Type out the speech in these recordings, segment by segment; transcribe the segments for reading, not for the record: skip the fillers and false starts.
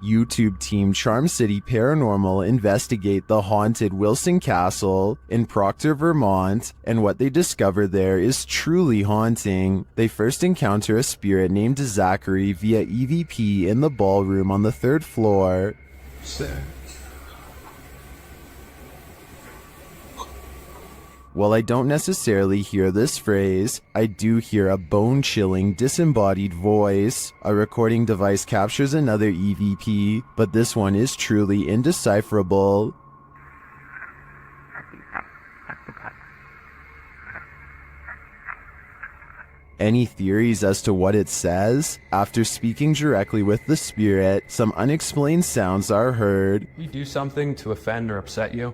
YouTube team Charm City Paranormal investigate the haunted Wilson Castle in Proctor, Vermont, and what they discover there is truly haunting. They first encounter a spirit named Zachary via EVP in the ballroom on the 3rd floor. While I don't necessarily hear this phrase, I do hear a bone-chilling, disembodied voice. A recording device captures another EVP, but this one is truly indecipherable. Any theories as to what it says? After speaking directly with the spirit, some unexplained sounds are heard. We do something to offend or upset you?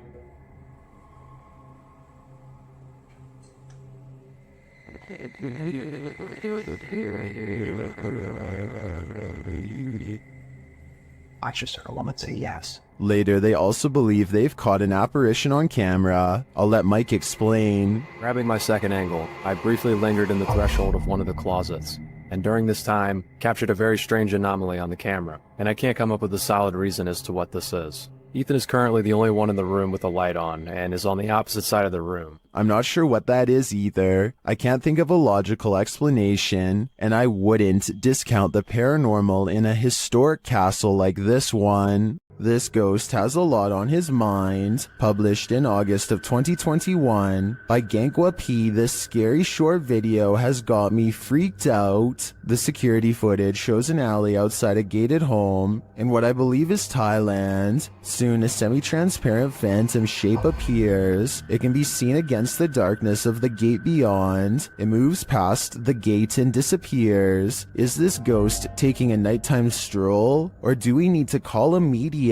I just heard a woman say yes. Later, they also believe they've caught an apparition on camera. I'll let Mike explain. Grabbing my second angle, I briefly lingered in the threshold of one of the closets, and during this time, captured a very strange anomaly on the camera, and I can't come up with a solid reason as to what this is. Ethan is currently the only one in the room with a light on, and is on the opposite side of the room. I'm not sure what that is either. I can't think of a logical explanation, and I wouldn't discount the paranormal in a historic castle like this one. This ghost has a lot on his mind. Published in August of 2021 by Gankwa P, this scary short video has got me freaked out. The security footage shows an alley outside a gated home in what I believe is Thailand. Soon a semi-transparent phantom shape appears. It can be seen against the darkness of the gate beyond. It moves past the gate and disappears. Is this ghost taking a nighttime stroll, or do we need to call a medium?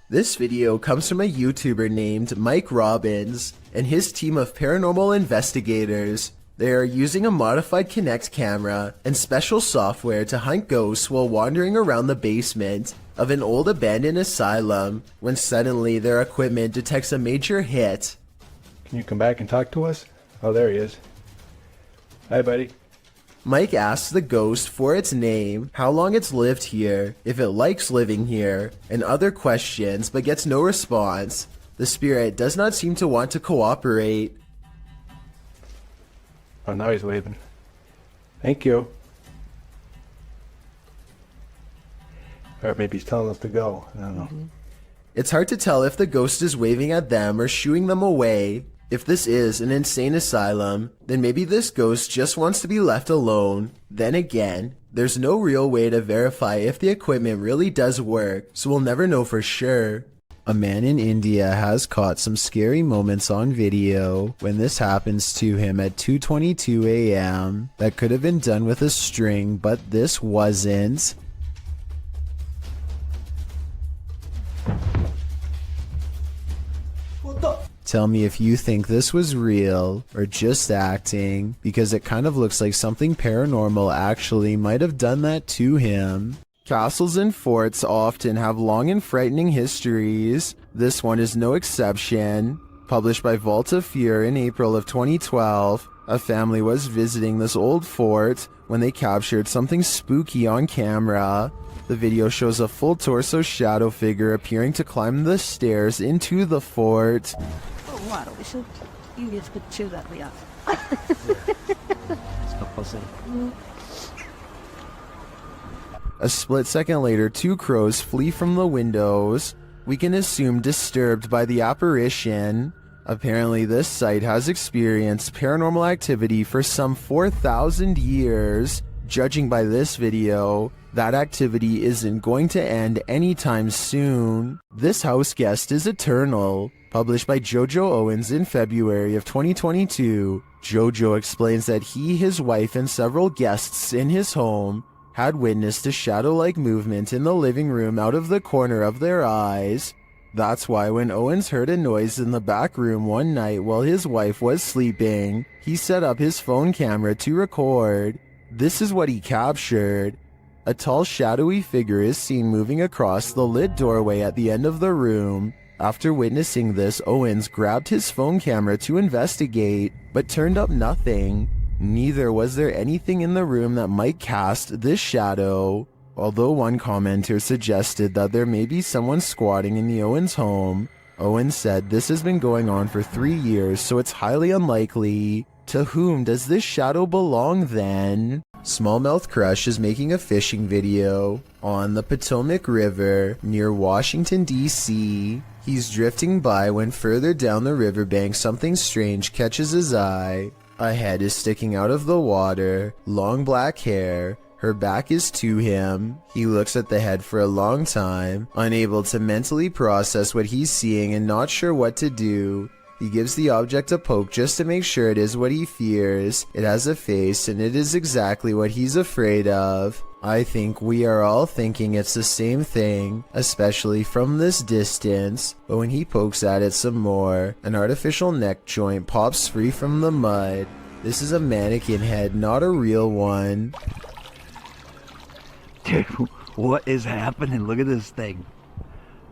This video comes from a YouTuber named Mike Robbins and his team of paranormal investigators. They are using a modified Kinect camera and special software to hunt ghosts while wandering around the basement of an old abandoned asylum when suddenly their equipment detects a major hit. Can you come back and talk to us? Oh, there he is. Hi, buddy. Mike asks the ghost for its name, how long it's lived here, if it likes living here, and other questions, but gets no response. The spirit does not seem to want to cooperate. Oh, now he's waving. Thank you. Or maybe he's telling us to go. I don't know. It's hard to tell if the ghost is waving at them or shooing them away. If this is an insane asylum, then maybe this ghost just wants to be left alone. Then again, there's no real way to verify if the equipment really does work, so we'll never know for sure. A man in India has caught some scary moments on video when this happens to him at 2:22 a.m. That could have been done with a string, but this wasn't. Tell me if you think this was real or just acting, because it kind of looks like something paranormal actually might have done that to him. Castles and forts often have long and frightening histories. This one is no exception. Published by Vault of Fear in April of 2012, a family was visiting this old fort when they captured something spooky on camera. The video shows a full torso shadow figure appearing to climb the stairs into the fort. You just could chew that way up. A split second later, two crows flee from the windows. We can assume disturbed by the apparition. Apparently, this site has experienced paranormal activity for some 4,000 years. Judging by this video, that activity isn't going to end anytime soon. This house guest is eternal. Published by Jojo Owens in February of 2022, Jojo explains that he, his wife, and several guests in his home had witnessed a shadow-like movement in the living room out of the corner of their eyes. That's why when Owens heard a noise in the back room one night while his wife was sleeping, he set up his phone camera to record. This is what he captured. A tall, shadowy figure is seen moving across the lit doorway at the end of the room. After witnessing this, Owens grabbed his phone camera to investigate, but turned up nothing. Neither was there anything in the room that might cast this shadow. Although one commenter suggested that there may be someone squatting in the Owens home, Owen said this has been going on for 3 years, so it's highly unlikely. To whom does this shadow belong then? Smallmouth Crush is making a fishing video on the Potomac River near Washington, D.C. He's drifting by when further down the riverbank something strange catches his eye. A head is sticking out of the water, long black hair. Her back is to him. He looks at the head for a long time, unable to mentally process what he's seeing and not sure what to do. He gives the object a poke just to make sure it is what he fears. It has a face and it is exactly what he's afraid of. I think we are all thinking it's the same thing, especially from this distance. But when he pokes at it some more, an artificial neck joint pops free from the mud. This is a mannequin head, not a real one. Dude, what is happening? Look at this thing.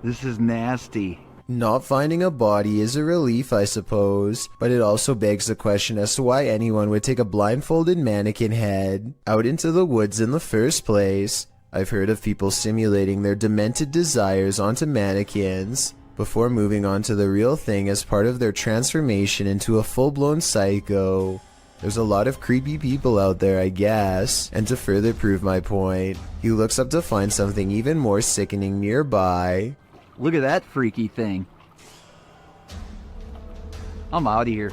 This is nasty. Not finding a body is a relief, I suppose, but it also begs the question as to why anyone would take a blindfolded mannequin head out into the woods in the first place. I've heard of people simulating their demented desires onto mannequins before moving on to the real thing as part of their transformation into a full-blown psycho. There's a lot of creepy people out there, I guess, and to further prove my point, he looks up to find something even more sickening nearby. Look at that freaky thing. I'm out of here.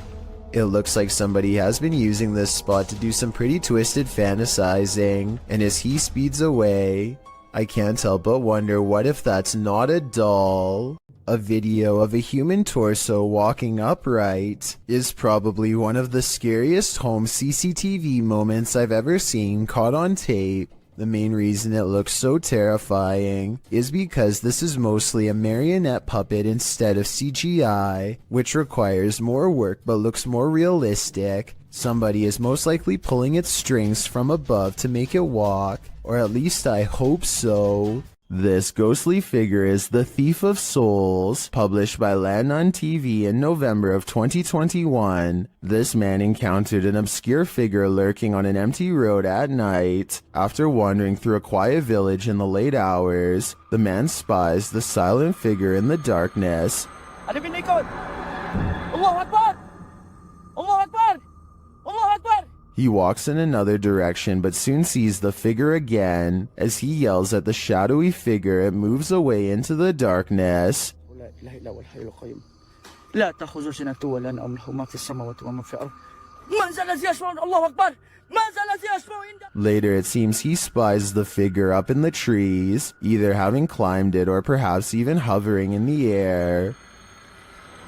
It looks like somebody has been using this spot to do some pretty twisted fantasizing, and as he speeds away, I can't help but wonder what if that's not a doll? A video of a human torso walking upright is probably one of the scariest home CCTV moments I've ever seen caught on tape. The main reason it looks so terrifying is because this is mostly a marionette puppet instead of CGI, which requires more work but looks more realistic. Somebody is most likely pulling its strings from above to make it walk, or at least I hope so. This ghostly figure is The Thief of Souls, published by Landon TV in November of 2021. This man encountered an obscure figure lurking on an empty road at night. After wandering through a quiet village in the late hours, the man spies the silent figure in the darkness. Allahu Akbar! Allahu Akbar! Allahu Akbar! He walks in another direction but soon sees the figure again. As he yells at the shadowy figure, it moves away into the darkness. لا تأخذ سنة ولا نوم له ما في السماوات وما في الأرض من ذا الذي يشفع الله أكبر من ذا الذي يشفع عنده. Later it seems he spies the figure up in the trees, either having climbed it or perhaps even hovering in the air.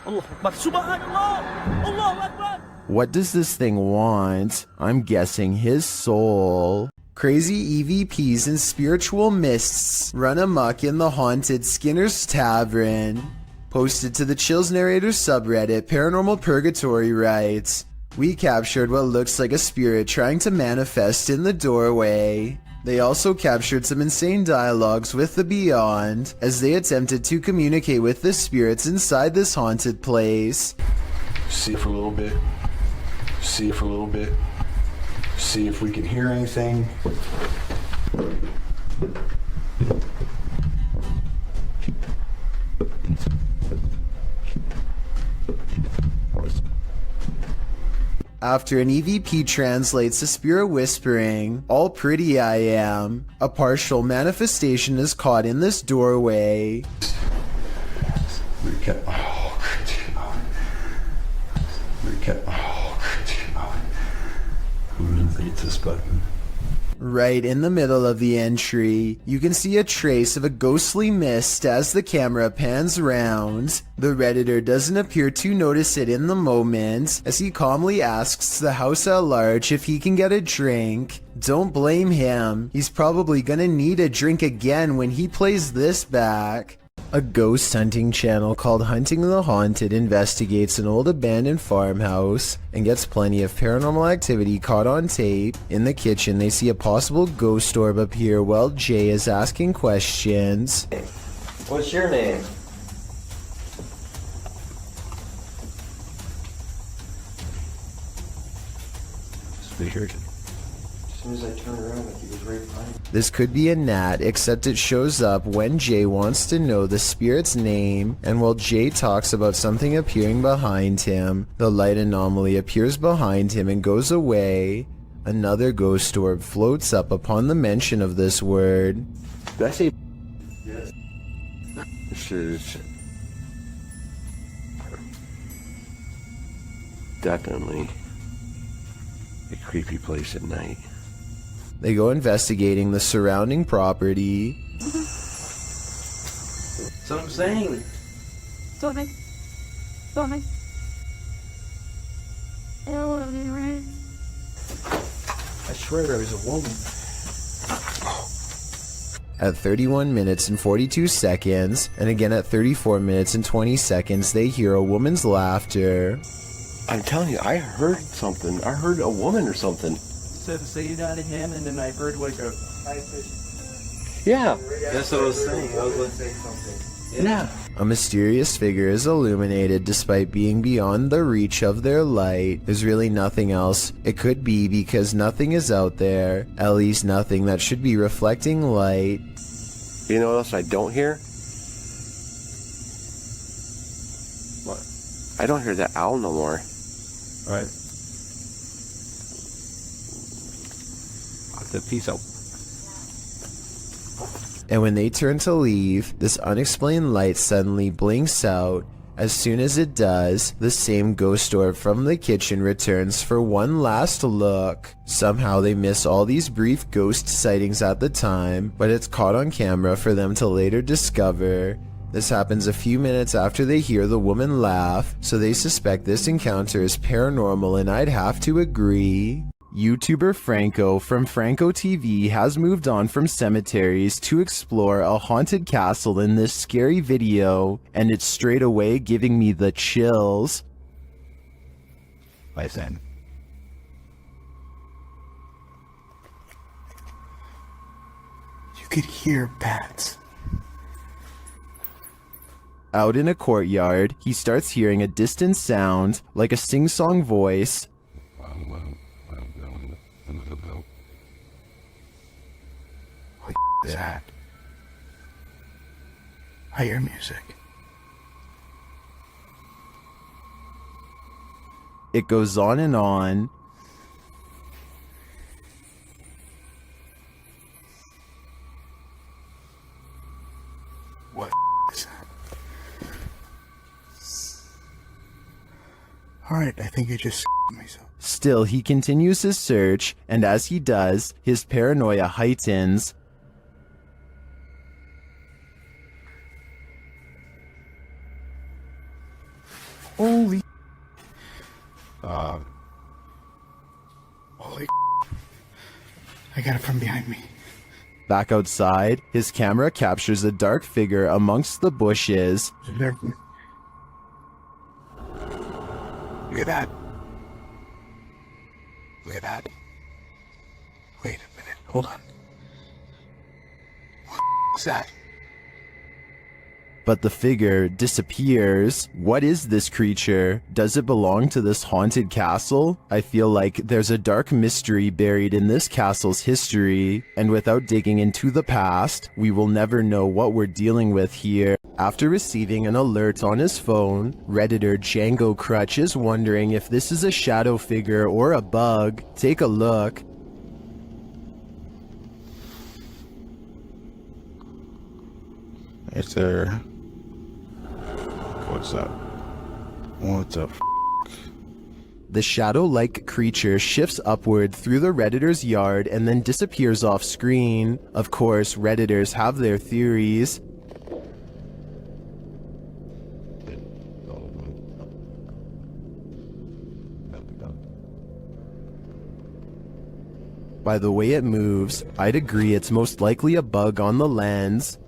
الله أكبر سبحان الله الله أكبر. What does this thing want? I'm guessing his soul. Crazy EVPs and spiritual mists run amok in the haunted Skinner's Tavern. Posted to the Chills Narrator subreddit, Paranormal Purgatory writes, "We captured what looks like a spirit trying to manifest in the doorway." They also captured some insane dialogues with the Beyond as they attempted to communicate with the spirits inside this haunted place. See it for a little bit. See it for a little bit. See if we can hear anything. After an EVP translates a spirit whispering, "All pretty I am," a partial manifestation is caught in this doorway. Recap. Oh, recap. Oh, who beat this button? Right in the middle of the entry, you can see a trace of a ghostly mist as the camera pans round. The Redditor doesn't appear to notice it in the moment, as he calmly asks the house at large if he can get a drink. Don't blame him, he's probably gonna need a drink again when he plays this back. A ghost hunting channel called Hunting the Haunted investigates an old abandoned farmhouse and gets plenty of paranormal activity caught on tape. In the kitchen, they see a possible ghost orb appear while Jay is asking questions. What's your name? Stay here. soon as I turned around, like he was right behind me. This could be a gnat, except it shows up when Jay wants to know the spirit's name, and while Jay talks about something appearing behind him, the light anomaly appears behind him and goes away. Another ghost orb floats up upon the mention of this word. Did I say? Yes. This is definitely a creepy place at night. They go investigating the surrounding property. That's what I'm saying. Sorry. Sorry. I swear there was a woman. At 31 minutes and 42 seconds, and again at 34 minutes and 20 seconds, they hear a woman's laughter. I'm telling you, I heard something. I heard a woman or something. So you got a hand, and then I heard like a high pitch. Yeah. That's what I was saying. I was going to say something. Yeah. A mysterious figure is illuminated despite being beyond the reach of their light. There's really nothing else it could be because nothing is out there, at least nothing that should be reflecting light. You know what else I don't hear? What? I don't hear that owl no more. All right. The peace out. And when they turn to leave, this unexplained light suddenly blinks out. As soon as it does, the same ghost orb from the kitchen returns for one last look. Somehow they miss all these brief ghost sightings at the time, but it's caught on camera for them to later discover. This happens a few minutes after they hear the woman laugh, so they suspect this encounter is paranormal, and I'd have to agree. YouTuber Franco from Franco TV has moved on from cemeteries to explore a haunted castle in this scary video, and it's straight away giving me the chills. Listen. You could hear bats. Out in a courtyard, he starts hearing a distant sound, like a sing-song voice. What is that? I hear music. It goes on and on. What is that? Alright, I think I just myself. Still, he continues his search, and as he does, his paranoia heightens. Holy I got it from behind me. Back outside, his camera captures a dark figure amongst the bushes. Look at that. Look at that. Wait a minute. Hold on. What is that? But the figure disappears. What is this creature? Does it belong to this haunted castle? I feel like there's a dark mystery buried in this castle's history, and without digging into the past, we will never know what we're dealing with here. After receiving an alert on his phone, Redditor Django Crutch is wondering if this is a shadow figure or a bug. Take a look. Is there... What's up? What's up? The shadow-like creature shifts upward through the Redditor's yard and then disappears off screen. Of course, Redditors have their theories. By the way it moves, I'd agree it's most likely a bug on the lens.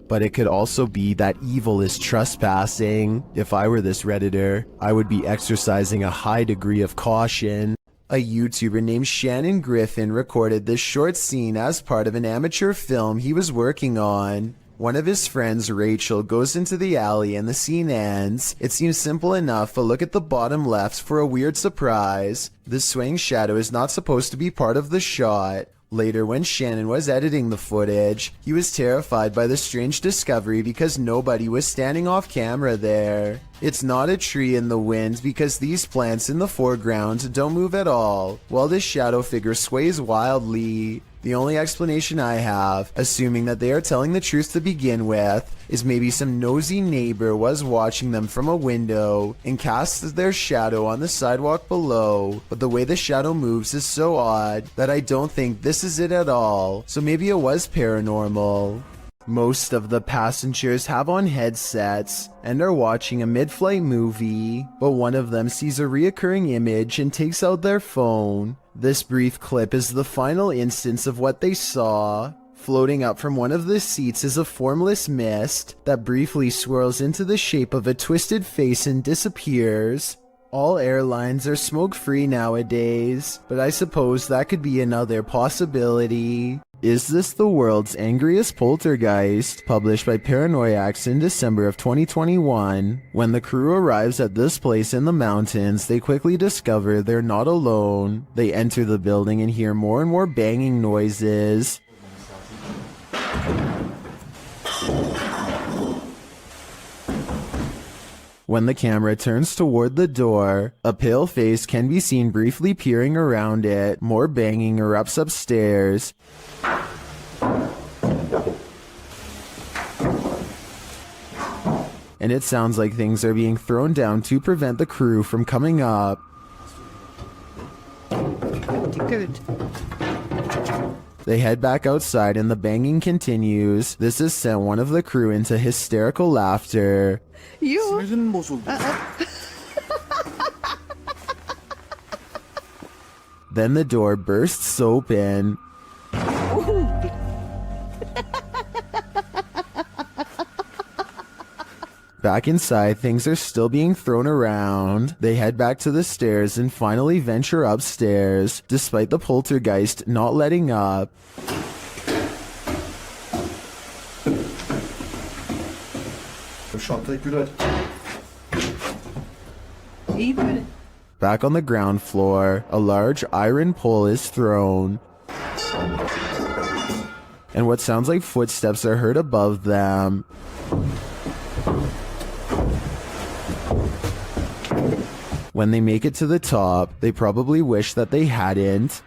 But it could also be that evil is trespassing. If I were this Redditor, I would be exercising a high degree of caution. A YouTuber named Shannon Griffin recorded this short scene as part of an amateur film he was working on. One of his friends, Rachel, goes into the alley and the scene ends. It seems simple enough, but look at the bottom left for a weird surprise. The swaying shadow is not supposed to be part of the shot. Later, when Shannon was editing the footage, he was terrified by the strange discovery because nobody was standing off camera there. It's not a tree in the wind because these plants in the foreground don't move at all, while this shadow figure sways wildly. The only explanation I have, assuming that they are telling the truth to begin with, is maybe some nosy neighbor was watching them from a window and cast their shadow on the sidewalk below, but the way the shadow moves is so odd that I don't think this is it at all, so maybe it was paranormal. Most of the passengers have on headsets and are watching a mid-flight movie, but one of them sees a reoccurring image and takes out their phone. This brief clip is the final instance of what they saw. Floating up from one of the seats is a formless mist that briefly swirls into the shape of a twisted face and disappears. All airlines are smoke-free nowadays, but I suppose that could be another possibility. Is this the world's angriest poltergeist? Published by Paranoiacs in December of 2021. When the crew arrives at this place in the mountains, they quickly discover they're not alone. They enter the building and hear more and more banging noises. When the camera turns toward the door, a pale face can be seen briefly peering around it. More banging erupts upstairs. And it sounds like things are being thrown down to prevent the crew from coming up. Good. They head back outside and the banging continues. This has sent one of the crew into hysterical laughter. Then the door bursts open. Back inside, things are still being thrown around. They head back to the stairs and finally venture upstairs, despite the poltergeist not letting up. Back on the ground floor, a large iron pole is thrown. And what sounds like footsteps are heard above them. When they make it to the top, they probably wish that they hadn't.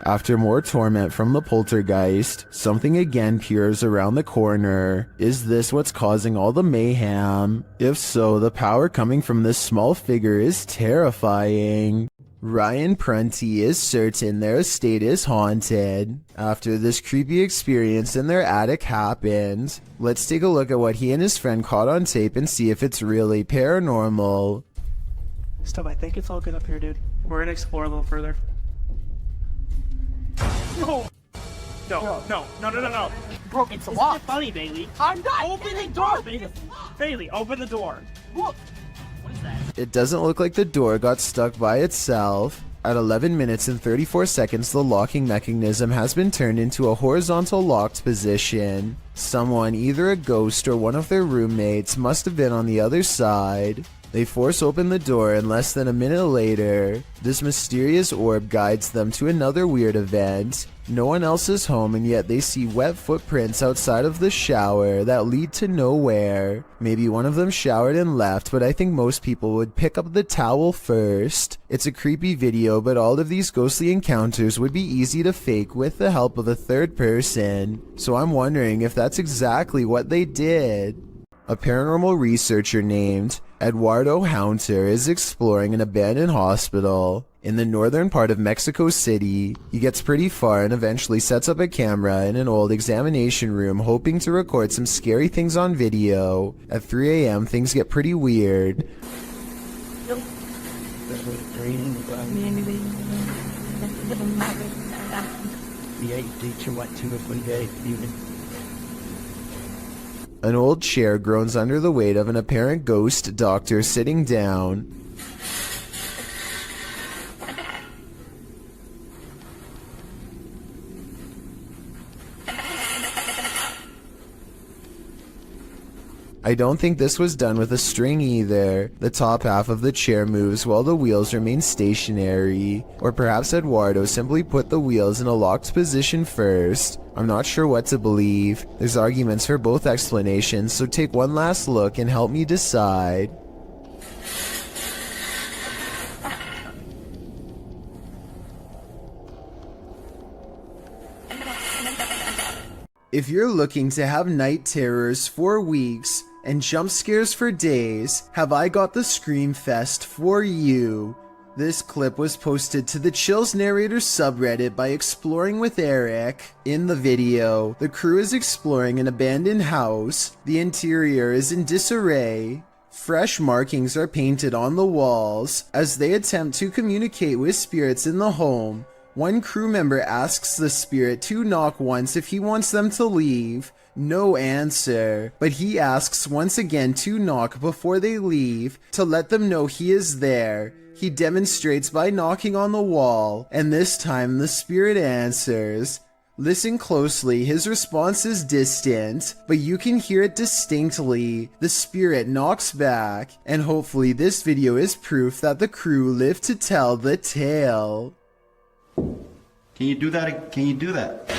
After more torment from the poltergeist, something again peers around the corner. Is this what's causing all the mayhem? If so, the power coming from this small figure is terrifying. Ryan Prunty is certain their estate is haunted. After this creepy experience in their attic happened, let's take a look at what he and his friend caught on tape and see if it's really paranormal. Stuff, I think it's all good up here, dude. We're gonna explore a little further. No! No. Bro, it's Isn't locked. it funny, Bailey? I'm not. Open the door, Bailey! Bailey, open the door. Look. It doesn't look like the door got stuck by itself. At 11 minutes and 34 seconds, the locking mechanism has been turned into a horizontal locked position. Someone, either a ghost or one of their roommates, must have been on the other side. They force open the door and less than a minute later, this mysterious orb guides them to another weird event. No one else is home and yet they see wet footprints outside of the shower that lead to nowhere. Maybe one of them showered and left, but I think most people would pick up the towel first. It's a creepy video, but all of these ghostly encounters would be easy to fake with the help of a third person. So I'm wondering if that's exactly what they did. A paranormal researcher named Eduardo Haunter is exploring an abandoned hospital in the northern part of Mexico City. He gets pretty far and eventually sets up a camera in an old examination room, hoping to record some scary things on video. At 3 a.m. things get pretty weird. An old chair groans under the weight of an apparent ghost doctor sitting down. I don't think this was done with a string either. The top half of the chair moves while the wheels remain stationary. Or perhaps Eduardo simply put the wheels in a locked position first. I'm not sure what to believe. There's arguments for both explanations, so take one last look and help me decide. If you're looking to have night terrors for weeks and jump scares for days, have I got the Scream Fest for you. This clip was posted to the Chills Narrator subreddit by Exploring with Eric. In the video, the crew is exploring an abandoned house. The interior is in disarray. Fresh markings are painted on the walls as they attempt to communicate with spirits in the home. One crew member asks the spirit to knock once if he wants them to leave. No answer, but he asks once again to knock before they leave to let them know he is there. He demonstrates by knocking on the wall, and this time the spirit answers. Listen closely, his response is distant, but you can hear it distinctly. The spirit knocks back, and hopefully this video is proof that the crew lived to tell the tale. Can you do that? Can you do that?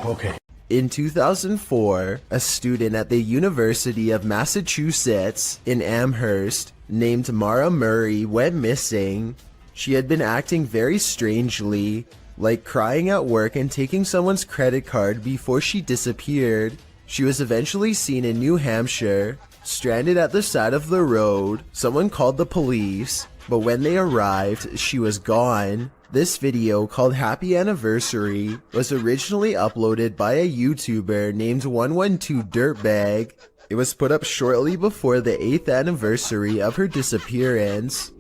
Okay. In 2004, a student at the University of Massachusetts in Amherst named Mara Murray went missing. She had been acting very strangely, like crying at work and taking someone's credit card before she disappeared. She was eventually seen in New Hampshire, stranded at the side of the road. Someone called the police, but when they arrived, she was gone. This video, called Happy Anniversary, was originally uploaded by a YouTuber named 112 Dirtbag. It was put up shortly before the 8th anniversary of her disappearance.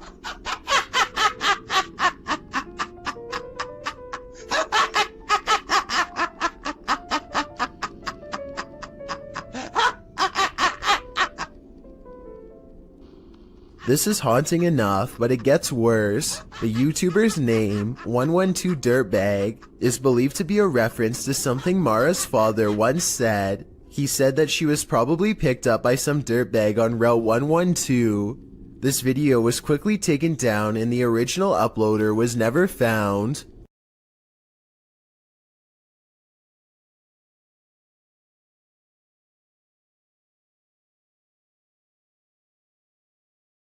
This is haunting enough, but it gets worse. The YouTuber's name, 112 Dirtbag, is believed to be a reference to something Mara's father once said. He said that she was probably picked up by some dirtbag on Route 112. This video was quickly taken down and the original uploader was never found.